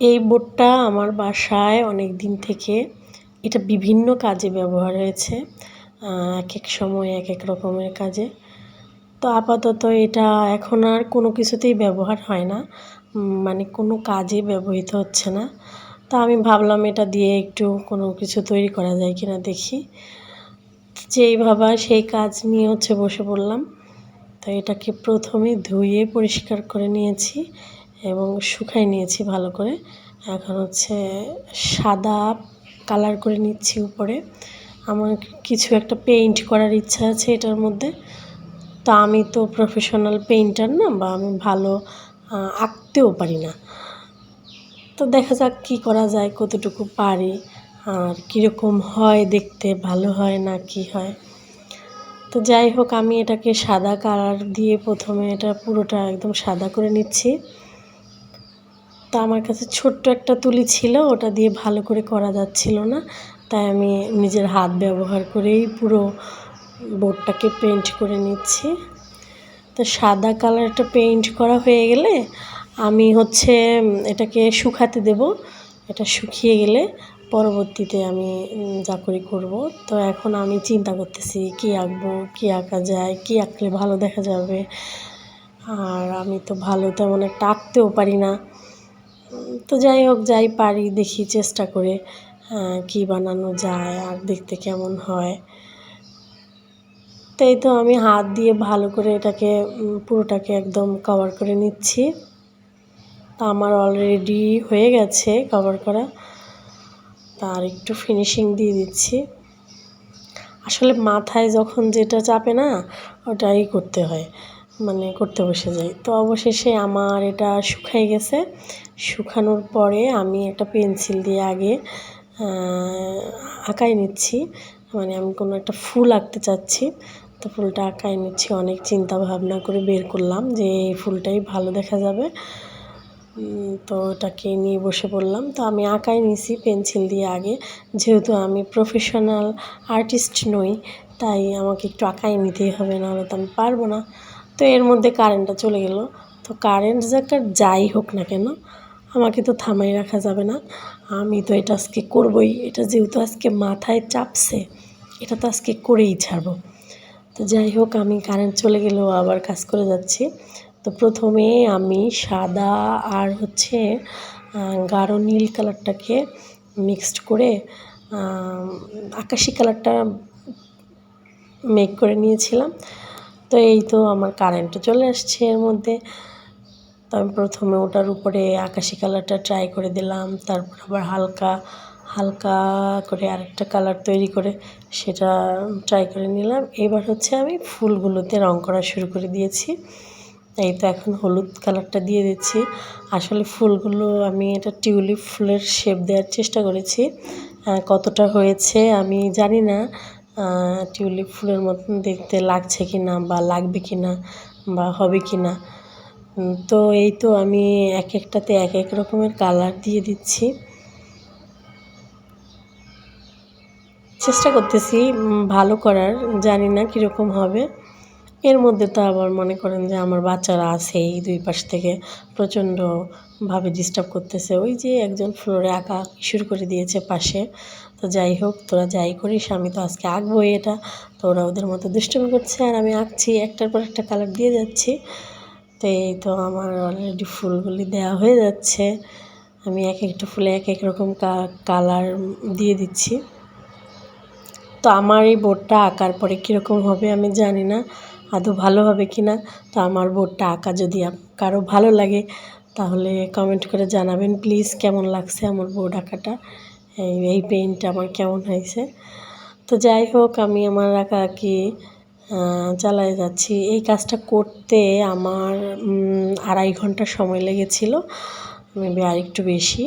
এই বোর্ডটা আমার বাসায় অনেক দিন থেকে এটা বিভিন্ন কাজে ব্যবহার হয়েছে। একেক সময় একেক রকমের কাজে। তো আপাতত এটা এখন আর কোনো কিছুতেই ব্যবহার হয় না। মানে কোনো কাজে ব্যবহৃত হচ্ছে না। তো আমি ভাবলাম এটা দিয়ে একটু কোনো কিছু তৈরি করা যায় কিনা দেখি। যেই ভাবা সেই কাজ নিয়ে বসে পড়লাম। তো এটাকে প্রথমে ধুয়ে পরিষ্কার করে নিয়েছি এবং শুকাই নিয়েছি ভালো করে। এখন সাদা কালার করে নিচ্ছি উপরে। আমার কিছু একটা পেইন্ট করার ইচ্ছা আছে এটার মধ্যে। তো আমি তো প্রফেশনাল পেইন্টার না, বা আমি ভালো আঁকতেও পারি না। তো দেখা যাক কী করা যায়, কতটুকু পারি আর কীরকম হয়, দেখতে ভালো হয় না কি হয়। তো যাই হোক, আমি এটাকে সাদা কালার দিয়ে প্রথমে এটা পুরোটা একদম সাদা করে নিচ্ছি। তো আমার কাছে ছোট্ট একটা তুলি ছিল, ওটা দিয়ে ভালো করে করা যাচ্ছিল না, তাই আমি নিজের হাত ব্যবহার করেই পুরো বোর্ডটাকে পেইন্ট করে নিচ্ছি। তো সাদা কালারটা পেইন্ট করা হয়ে গেলে আমি এটাকে শুকাতে দেব। এটা শুকিয়ে গেলে পরবর্তীতে আমি যা করি করব। তো এখন আমি চিন্তা করতেছি কী আঁকবো, কী আঁকা যায়, কী আঁকলে ভালো দেখা যাবে। আর আমি তো ভালো তেমন একটা আঁকতেও পারি না। তো যাই হোক, যাই পারি দেখি চেষ্টা করে কী বানানো যায় আর দেখতে কেমন হয়। তাই তো আমি হাত দিয়ে ভালো করে এটাকে পুরোটাকে একদম কভার করে নিচ্ছি। তা আমার অলরেডি হয়ে গেছে কভার করা। তার একটু ফিনিশিং দিয়ে দিচ্ছি। আসলে মাথায় যখন যেটা চাপে না, ওটাই করতে হয়, মানে করতে বসে যাই। তো অবশেষে আমার এটা শুকিয়ে গেছে। শুকানোর পরে আমি একটা পেন্সিল দিয়ে আগে আঁকাই নিচ্ছি। মানে আমি কোনো একটা ফুল আঁকতে চাচ্ছি। তো ফুলটা আঁকাই নিচ্ছি, অনেক চিন্তা ভাবনা করে বের করলাম যে এই ফুলটাই ভালো দেখা যাবে। তো ওটাকে নিয়ে বসে পড়লাম। তো আমি আঁকাই নিয়েছি পেন্সিল দিয়ে আগে, যেহেতু আমি প্রফেশনাল আর্টিস্ট নই, তাই আমাকে একটু আঁকাই নিতেই হবে, নাহলে তো আমি পারবো না। তো এর মধ্যে কারেন্টটা চলে গেল। তো কারেন্ট যাই হোক না কেন, আমাকে তো থামাই রাখা যাবে না। আমি তো এটা আজকে করবই। এটা যেহেতু আজকে মাথায় চাপছে, এটা তো আজকে করেই ছাড়বো। তো যাই হোক, আমি কারেন্ট চলে গেলেও আবার কাজ করে যাচ্ছি। তো প্রথমে আমি সাদা আর গাঢ় নীল কালারটাকে মিক্সড করে আকাশি কালারটা মেক করে নিয়েছিলাম। তো এই তো আমার কারেন্টও চলে আসছে এর মধ্যে। তো আমি প্রথমে ওটার উপরে আকাশি কালারটা ট্রাই করে দিলাম, তারপর আবার হালকা হালকা করে আরেকটা কালার তৈরি করে সেটা ট্রাই করে নিলাম। এবার আমি ফুলগুলোতে রং করা শুরু করে দিয়েছি। এই তো এখন হলুদ কালারটা দিয়ে দিচ্ছি। আসলে ফুলগুলো আমি এটা টিউলিপ ফুলের শেপ দেওয়ার চেষ্টা করেছি। কতটা হয়েছে আমি জানি না, টিউলিপ ফুলের মতন দেখতে লাগছে কি না, বা লাগবে কি না, বা হবে কি না। তো এই তো আমি এক একটাতে এক এক রকমের কালার দিয়ে দিচ্ছি। চেষ্টা করতেছি ভালো করার, জানি না কীরকম হবে। এর মধ্যে তো আবার মনে করেন যে আমার বাচ্চারা আছেই, দুই পাশ থেকে প্রচণ্ডভাবে ডিস্টার্ব করতেছে। ওই যে একজন ফ্লোরে আঁকা শুরু করে দিয়েছে পাশে। তো যাই হোক, তোরা যাই করিস, আমি তো আজকে আঁকবোই এটা। তো ওরা ওদের মতো দুষ্টুমি করছে আর আমি আঁকছি, একটার পর একটা কালার দিয়ে যাচ্ছি। তো এই তো আমার অলরেডি ফুলগুলি দেওয়া হয়ে যাচ্ছে। আমি এক একটা ফুলে এক এক রকম কালার দিয়ে দিচ্ছি। তো আমার এই বোর্ডটা আঁকার পরে কীরকম হবে আমি জানি না, আদৌ ভালো হবে কি না। তো আমার বোর্ডটা আঁকা যদি কারো ভালো লাগে, তাহলে কমেন্ট করে জানাবেন প্লিজ, কেমন লাগছে আমার বোর্ড আঁকাটা, এই পেইন্টটা আমার কেমন হয়েছে। তো যাই হোক, আমি আমার আঁকাআঁকি চালায় যাচ্ছি। এই কাজটা করতে আমার 2.5 ঘন্টা সময় লেগেছিল, মেবি আর একটু বেশি।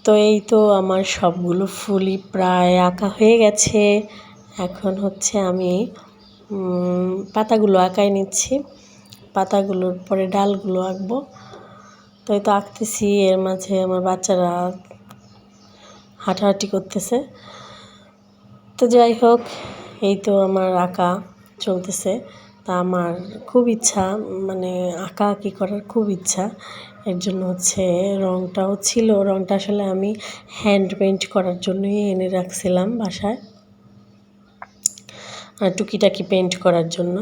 তো এই তো আমার সবগুলো ফুলই প্রায় আঁকা হয়ে গেছে। এখন আমি পাতাগুলো আঁকাই নিচ্ছি। পাতাগুলোর পরে ডালগুলো আঁকবো। তো এই তো আঁকতেছি, এর মাঝে আমার বাচ্চারা হাঁটাহাঁটি করতেছে। তো যাই হোক, এই তো আমার আঁকা চলতেছে। তা আমার খুব ইচ্ছা, মানে আঁকাআঁকি করার খুব ইচ্ছা। এর জন্য হচ্ছে রঙটাও ছিল, রঙটা আসলে আমি হ্যান্ড পেইন্ট করার জন্যই এনে রাখছিলাম বাসায়, টুকিটাকি পেইন্ট করার জন্য।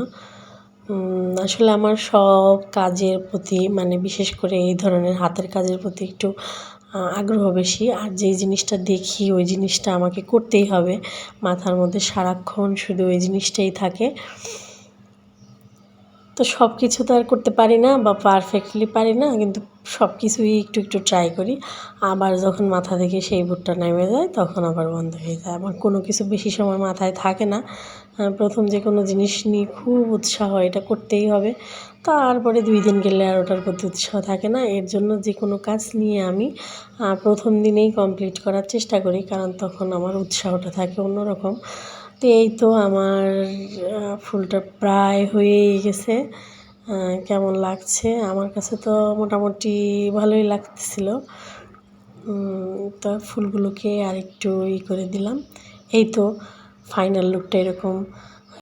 আসলে আমার সব কাজের প্রতি, মানে বিশেষ করে এই ধরনের হাতের কাজের প্রতি একটু আগ্রহ বেশি। আর যেই জিনিসটা দেখি ওই জিনিসটা আমাকে করতেই হবে, মাথার মধ্যে সারাক্ষণ শুধু ওই জিনিসটাই থাকে। তো সব কিছু তো আর করতে পারি না বা পারফেক্টলি পারি না, কিন্তু সব কিছুই একটু একটু ট্রাই করি। আবার যখন মাথা থেকে সেই ভূতটা নেমে যায় তখন আবার বন্ধ হয়ে যায়। আমার কোনো কিছু বেশি সময় মাথায় থাকে না। প্রথম যে কোনো জিনিস নিয়ে খুব উৎসাহ, এটা করতেই হবে। তারপরে 2 দিন গেলে আর ওটার প্রতি উৎসাহ থাকে না। এর জন্য যে কোনো কাজ নিয়ে আমি প্রথম দিনেই কমপ্লিট করার চেষ্টা করি, কারণ তখন আমার উৎসাহটা থাকে অন্যরকম। তো এই তো আমার ফুলটা প্রায় হয়েই গেছে। কেমন লাগছে? আমার কাছে তো মোটামুটি ভালোই লাগতেছিল। তো ফুলগুলোকে আরেকটু করে দিলাম। এই তো ফাইনাল লুকটা এরকম।